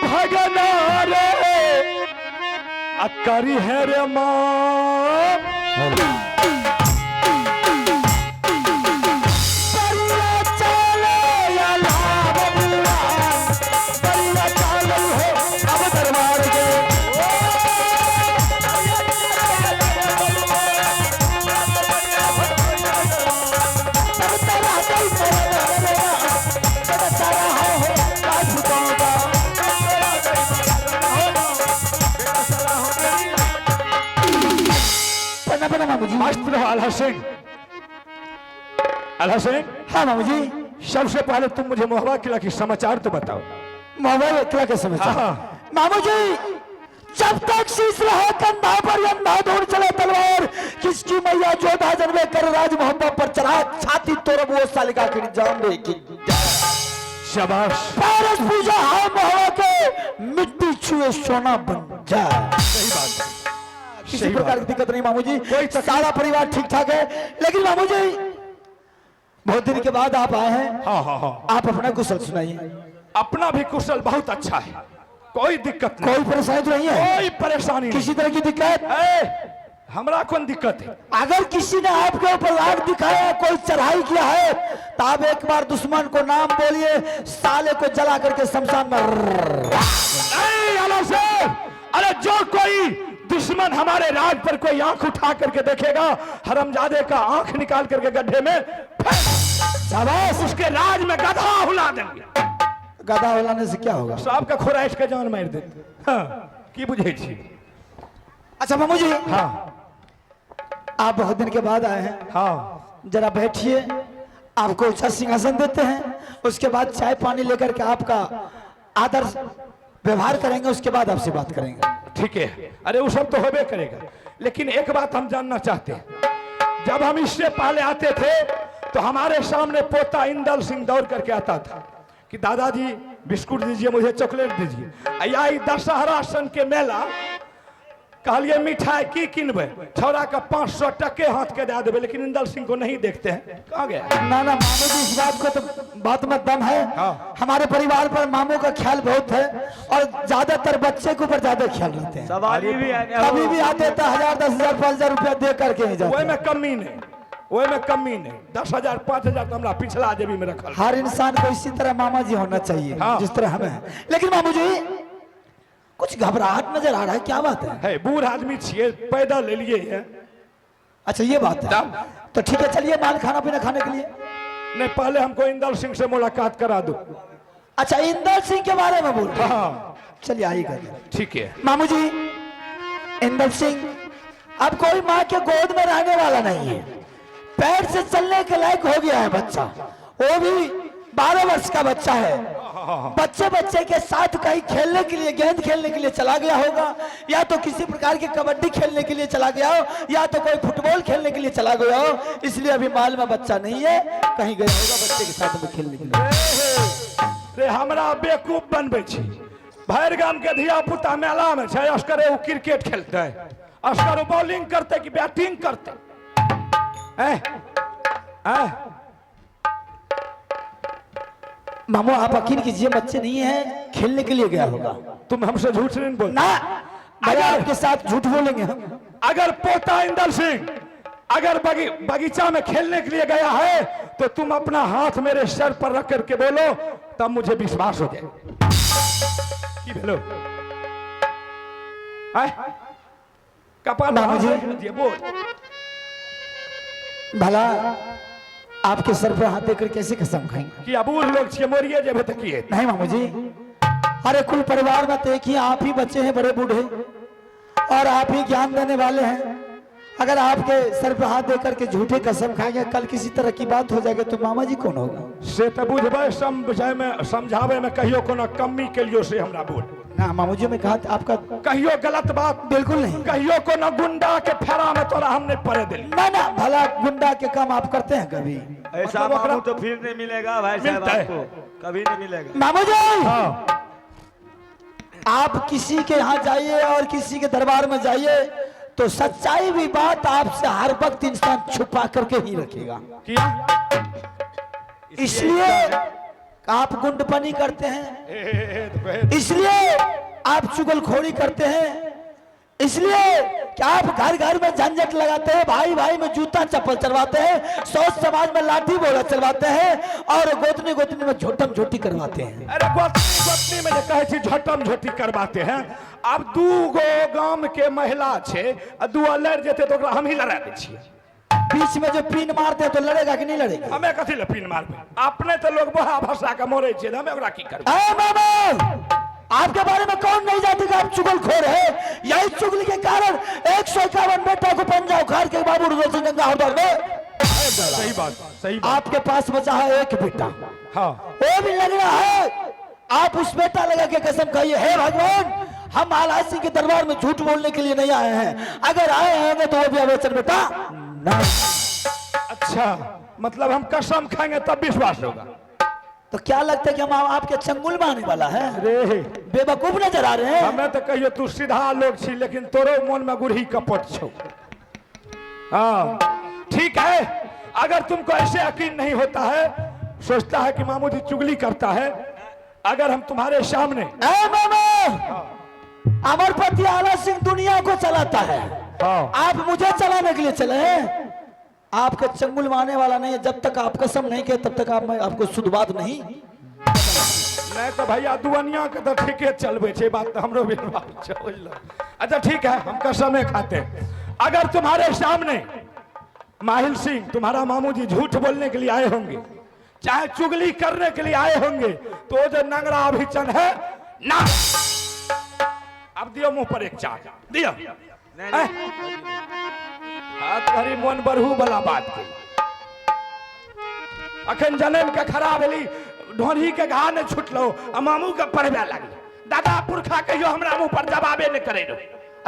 भगना रे अकरी है रे माँ आल्हा सिंह। आल्हा सिंह, हाँ मामू जी। सबसे पहले तुम मुझे मोहब्बत किला की समाचार तो बताओ। मोहब्बत किला के समाचार। हाँ। मामू जी, जब तक शीश रहे कंधा पर अंधाधुन चले तलवार, किसकी मैया जोधा जन्मे कर राज मोहब्बत पर चढ़ा, छाती तोड़ वो सालिका की जान देगी। शाबाश। पारस पूजा हाँ मोहब्बत के मिट्टी छुए सोना बन जाए। सही बात है। किसी प्रकार की दिक्कत नहीं मामू जी, सारा परिवार ठीक ठाक है। लेकिन मामू जी, बहुत दिन के बाद आप आए हैं। हाँ हाँ हाँ। आप अपना कुशल सुनाइए। अपना भी कुशल बहुत अच्छा है, कोई दिक्कत नहीं। कोई परेशानी तो नहीं है? कोई परेशानी नहीं। किसी तरह की दिक्कत? हमरा कौन दिक्कत है? अगर किसी ने आपके ऊपर आग दिखाया, कोई चढ़ाई किया है, तो आप एक बार दुश्मन को नाम बोलिए, साले को जला करके शमशान में। नहीं आला से, अरे जो कोई दुश्मन हमारे राज पर कोई आंख उठा करके देखेगा, हरमजादे का आंख निकाल करके गड्ढे में शाबाश, उसके राज में गधा हुला देंगे। गधा हुलाने से क्या होगा? सब का खुराइश के जान मार देते। हाँ, की बुझे छी? अच्छा मामू जी, हाँ आप बहुत दिन के बाद आए हैं। हाँ, जरा बैठिए, आपको अच्छा सिंहासन देते हैं, उसके बाद चाय पानी लेकर के आपका आदर व्यवहार करेंगे, उसके बाद आपसे बात करेंगे। ठीक है। अरे वो सब तो होबे करेगा, लेकिन एक बात हम जानना चाहते हैं। जब हम इससे पहले आते थे तो हमारे सामने पोता इंदल सिंह दौड़ करके आता था कि दादाजी बिस्कुट दीजिए, मुझे चॉकलेट दीजिए। या दशहरा सन के मेला कहलिए मिठाई की किनबे, छौरा का 500 टके हाथ के दे देवे, लेकिन इंदल सिंह को नहीं देखते हैं। कहाँ गया? ना ना मामू जी, इस बात को तो बात में दम है। हाँ। हमारे परिवार पर मामू का ख्याल बहुत है और ज्यादातर बच्चे के ऊपर ज्यादा ख्याल रखते हैं। सवारी भी आ गया। कभी भी आते तो 1000, 10,000, 5,000 रुपया दे करके ही जाते वही हैं। में कमी नहीं, वही में कमी नहीं। 10,000 5,000 तो हमारा पिछला जेबी में रखल। हर इंसान को इसी तरह मामा जी होना चाहिए। हाँ। जिस तरह हमें है। लेकिन मामू जी, कुछ घबराहट नजर आ रहा है, क्या बात है? बूढ़ आदमी छिए, पैदल ले लिए है। अच्छा ये बात है, तो ठीक है, चलिए मान खाना पीना खाने के लिए। नहीं, पहले हमको इंदल सिंह से मुलाकात करा दो। अच्छा, इंदल सिंह के बारे में बोल रहे हैं। हाँ चलिए आइएगा। ठीक है। मामू जी, इंदल सिंह अब कोई माँ के गोद में रहने वाला नहीं है, पैर से चलने के लायक हो गया है बच्चा, वो भी 12 वर्ष का बच्चा है। बच्चे बच्चे के साथ कहीं खेलने के लिए, गेंद खेलने के लिए चला गया होगा, या तो किसी प्रकार की कबड्डी खेलने के लिए चला गया हो, या तो कोई फुटबॉल खेलने के लिए चला गया हो, इसलिए अभी माल में बच्चा नहीं है, कहीं गया होगा बच्चे के साथ में खेलने के लिए। रे हमरा बेवकूफ बनबे छी। भैर गाम के धिया पुता मेला में छै, अस्करे वो क्रिकेट खेलते है, अस्कर बॉलिंग करते कि बैटिंग करते? मामू आप यकीन कीजिए, बच्चे नहीं है, खेलने के लिए गया होगा। तुम हमसे झूठ नहीं बोल ना, अगर आपके साथ झूठ बोलेंगे हम। अगर पोता इंदल सिंह अगर बगीचा में खेलने के लिए गया है तो तुम अपना हाथ मेरे सर पर रख करके बोलो, तब मुझे विश्वास हो जाए। की बोलो कपाल मुझे बोल। भला आपके सर पर हाथ देकर कैसे कसम खाएंगे? कि अबूर लोग छे मोरिए जब तक किए नहीं मामू जी, अरे कुल परिवार में तो एक ही आप ही बच्चे हैं बड़े बूढ़े, और आप ही ज्ञान देने वाले हैं। अगर आपके सर पर हाथ देकर के झूठे कसम खाएंगे, कल किसी तरह की बात हो जाएगी तो मामा जी कौन होगा? से तो बुझबे समझावे में कहियो कोनो कमी के लिए से हमरा बोल ना मामू जी, मैं कहा आपका कहियो गलत बात बिल्कुल नहीं। कहियो कोनो गुंडा के फेरा में तोरा हम नहीं पड़े दिली। ना ना, भला गुंडा के काम आप करते हैं कभी? ऐसा मतलब मामू तो फिर नहीं मिलेगा भाई साहब, मिलता है। आपको कभी नहीं मिलेगा। मामू जी, हाँ आप किसी के यहाँ जाइए और किसी के दरबार में जाइए तो सच्चाई भी बात आपसे हर वक्त इंसान छुपा करके ही रखेगा। किया इसलिए आप गुंडपनी करते हैं, इसलिए आप चुगलखोरी करते हैं, इसलिए कि आप घर घर में झंझट लगाते हैं, भाई भाई में जूता चप्पल चलवाते हैं, सोच समाज में लाठी बोला चलवाते हैं, और गोतनी गोतनी में झोटम झोटी करवाते हैं। अरे गोतनी में जो कहे छी झोटम झोटी करवाते हैं। अब दू गो गांव के महिला छे, दू लड़ जेते तो हम ही लड़ा दे छिए। बीच में जो पीन मारते हैं तो लड़ेगा कि नहीं लड़ेगा? हमें कथी ले पीन मारबे? अपने तो लोग बहा भाषा का मोरे छे, हमें ओकरा की करबे? ए मामा, आपके बारे में कौन नहीं जानती कि आप चुगलखोर है? यही चुगली के कारण 151 बेटा को पंजा उखाड़ के बाबू रुदल सिंह गंगा होटल में। सही बात, सही बात। आपके पास बचा है एक बेटा, हाँ वो भी लग रहा है। आप उस बेटा लगा के कसम खाइए, हे भगवान, हम महाराज सिंह के दरबार में झूठ बोलने के लिए नहीं आए हैं, अगर आए हैं तो वो भी अवेचन बेटा नहीं। अच्छा, मतलब हम कसम खाएंगे तब विश्वास होगा। तो क्या लगता है कि हम आपके चंगुल में आने वाला है? रे बेवकूफ नजर आ रहे हैं। हमें तो कहियो तू सीधा लोग छी, लेकिन तोरो मन में गुरही कपट छो। हाँ ठीक है, अगर तुमको ऐसे यकीन नहीं होता है, सोचता है कि मामू जी चुगली करता है, अगर हम तुम्हारे सामने ए मामा, अमरपति आला सिंह दुनिया को चलाता है, हाँ। आप मुझे चलाने के लिए चले हैं। आपके चंगुल में आने वाला नहीं है। जब तक आप कसम नहीं किए तब तक आपको शुद्ध बात नहीं। नहीं तो भैया दुनिया के तो ठीके चलबे छे, बात तो हमरो भी समझ लो। अच्छा ठीक है, हम कसम खाते हैं। अगर तुम्हारे सामने माहिल सिंह तुम्हारा मामू जी झूठ बोलने के लिए आए होंगे, चाहे चुगली करने के लिए आए होंगे, तो जो नंगरा अभिचन है ना, अब दियो मुंह पर एक चाट दियो। हरी मन बढ़ू वाला बात की अखन जन्म के खराब भेली, ढोरी के घा ने छुटलो, मामू के पढ़बे लगल। दादा पुरखा कहियो हमरा मुंह पर जवाबे नहीं करे रो,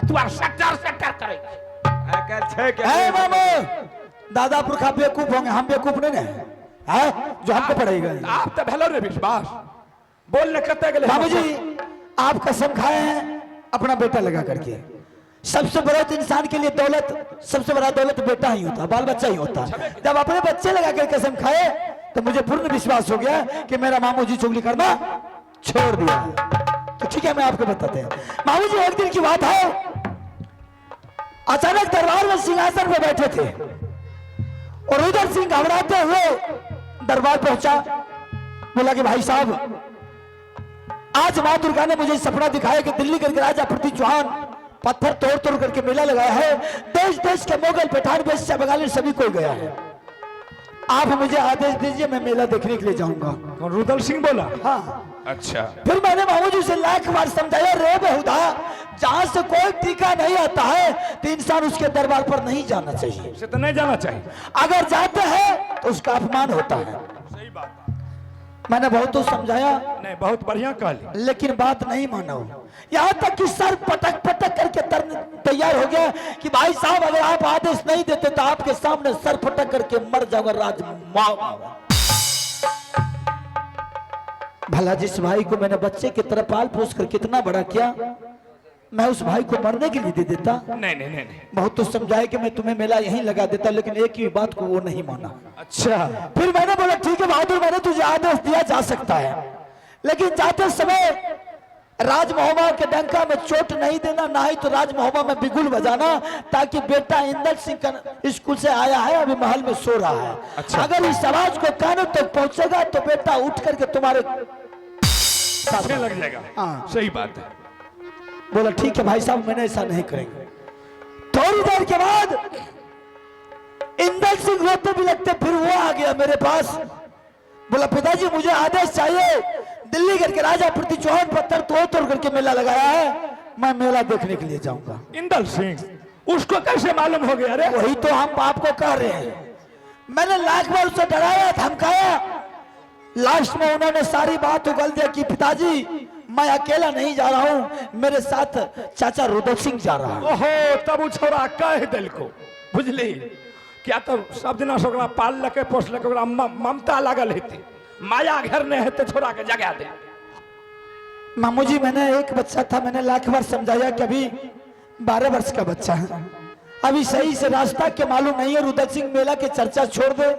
तू आ सट्टर करे। आजकल छे के ए मामा, दादा पुरखा बेवकूफ होंगे, हम बेवकूफ नहीं है जो हमको पढ़ेगा। आप तो भेलो रे विश्वास बोलने कते गेले। बाबू जी, आप कसम खाए हैं अपना बेटा लगा करके। सबसे बड़ा तो इंसान के लिए दौलत, सबसे बड़ा दौलत बेटा ही होता, बाल बच्चा ही होता। जब अपने बच्चे लगा कर कसम खाए तो मुझे पूर्ण विश्वास हो गया कि मेरा मामू जी चुगली करना छोड़ दिया। तो ठीक है, मैं आपको बताते हैं। मामू जी, एक दिन की बात है, अचानक दरबार में सिंहासन पे बैठे थे और उधर सिंह घबराते हुए दरबार पहुंचा। बोला कि भाई साहब, आज मां दुर्गा ने मुझे सपना दिखाया कि दिल्ली के राजा पृथ्वी चौहान पत्थर तोड़ तोड़ करके मेला लगाया है। देश देश के मुगल, पठान, वेश्या, बंगाली सभी कोई गया है। आप मुझे आदेश दीजिए, मैं मेला देखने के लिए जाऊंगा। कौन रुदल सिंह बोला? हाँ। अच्छा, फिर मैंने मामू जी से लाख बार समझाया, रे बेहुदा, जहां से कोई टीका नहीं आता है तो इंसान उसके दरबार पर नहीं जाना चाहिए। से तो नहीं जाना चाहिए। अगर जाते हैं तो उसका अपमान होता है। सही बात। मैंने बहुत तो समझाया, नहीं बहुत बढ़िया कहली, लेकिन बात नहीं माना। यहाँ तक कि सर पटक पटक करके तैयार हो गया कि भाई साहब, अगर आप आदेश नहीं देते तो आपके सामने सर पटक करके मर जाऊंगा। राज भला जिस भाई को मैंने बच्चे की तरह पाल पोस कर कितना बड़ा किया, मैं उस भाई को मरने के लिए दे देता? नहीं नहीं नहीं, बहुत तो समझाए कि मैं तुम्हें मेला यहीं लगा देता, लेकिन एक ही बात को वो नहीं माना। अच्छा, फिर मैंने बोला ठीक है बहादुर, मैंने तुझे आदेश दिया जा सकता है, लेकिन जाते समय राजमहोबा के डंका में चोट नहीं देना, ना ही तो राजमहोबा में बिगुल बजाना, ताकि बेटा इंदल सिंह स्कूल से आया है, अभी महल में सो रहा है। अच्छा। अगर इस आवाज को कानों तक पहुंचेगा तो बेटा उठ करके तुम्हारे साथ लग जाएगा। हाँ। सही बात है। बोला ठीक है भाई साहब, मैंने ऐसा नहीं करेंगे। थोड़ी देर के बाद इंदल सिंह रोते भी लगते, फिर वो आ गया मेरे पास। बोला पिताजी मुझे आदेश चाहिए, दिल्ली करके राजा पृथ्वी चौहान पत्थर तोड़ तोड़ करके मेला लगाया है, मैं मेला देखने के लिए जाऊंगा। इंदल सिंह उसको कैसे मालूम हो गया? रे वही तो हम आपको कह रहे हैं, मैंने लाख बार उसे डराया धमकाया, लास्ट में उन्होंने सारी बात उगल दिया कि पिताजी मैं अकेला नहीं जा रहा हूं, मेरे साथ चाचा रुदल सिंह जा रहा है। ओहो, तब वो छोरा कह दिल को, बुझली क्या? तब सब दिन ओकरा पाल लके पोस लके ओकरा ममता लागल हेती, माया घर ने हेते छोरा के जगा दे। मामू जी मैंने एक बच्चा था, मैंने लाख बार समझाया कि अभी 12 वर्ष का बच्चा है, अभी सही से रास्ता के मालूम नहीं है। रुदल सिंह मेला के चर्चा छोड़ दे,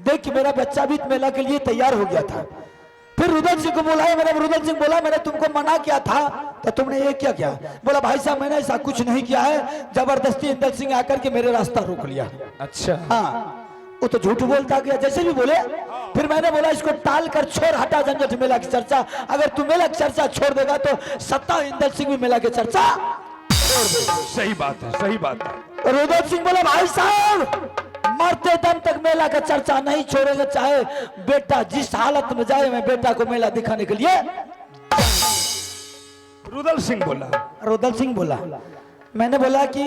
देख मेरा बच्चा भी मेला के लिए तैयार हो गया था। फिर रुदल सिंह को बुलाया, मैंने रुदल सिंह बोला मैंने तुमको मना किया था तो तुमने ये क्या किया? बोला भाई साहब मैंने ऐसा कुछ नहीं किया है, जबरदस्ती इंदल सिंह आकर के मेरे रास्ता रोक लिया। अच्छा। हाँ, वो तो झूठ बोलता गया जैसे भी बोले। फिर मैंने बोला इसको टाल कर छोड़, हटा झंझट मेला की चर्चा, अगर तू मेला की चर्चा छोड़ देगा तो सत्ता इंदल सिंह भी मेला की चर्चा छोड़ देगा। सही बात है, सही बात है। रुदल सिंह बोला भाई साहब मरते दम तक मेला का चर्चा नहीं छोड़ेंगे, चाहे बेटा जिस हालत में जाए, मैं बेटा को मेला दिखाने के लिए। रुदल सिंह बोला। रुदल सिंह बोला, मैंने बोला कि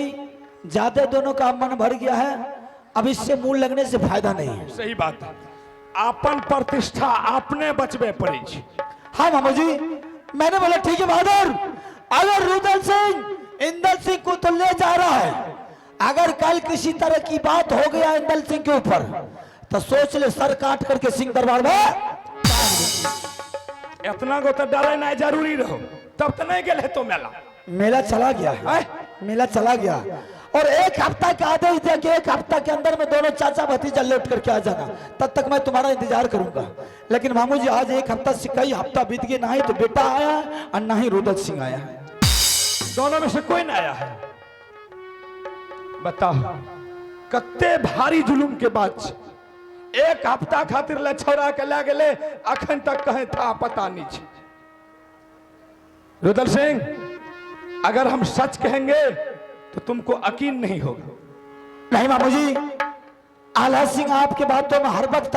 ज्यादा दोनों का मन भर गया है, अब इससे मूल लगने से फायदा नहीं है। सही बात है, अपन प्रतिष्ठा आपने बचबे पड़ी छी। हाँ मामू जी, मैंने बोला ठीक है बहादुर, अगर रुदल सिंह इंदल सिंह को तो ले जा रहा है, अगर कल किसी तरह की बात हो गया इंदल सिंह के ऊपर तो सोच ले सर काट करके सिंह दरबार में। इतना को तो डरे नहीं जरूरी रहो, तब तो नहीं गए तो मेला। मेला चला गया है, मेला चला गया और एक हफ्ता का आदेश दिया कि एक हफ्ता के अंदर में दोनों चाचा भतीजा लौट करके आ जाना, तब तक मैं तुम्हारा इंतजार करूंगा। लेकिन मामू जी आज एक हफ्ता से कई हफ्ता बीत गए, ना ही तो बेटा आया और ना ही रुदल सिंह आया। दोनों में से कोई ना आया है। बताओ कत्ते भारी जुलूम के बाद एक हफ्ता खातिर ले छोड़ा के ले गए, अखन तक कहे था पता नहीं छी। रुदल सिंह अगर हम सच कहेंगे तो तुमको यकीन नहीं होगा। नहीं मामू जी, आला सिंह आपके बातों में हर वक्त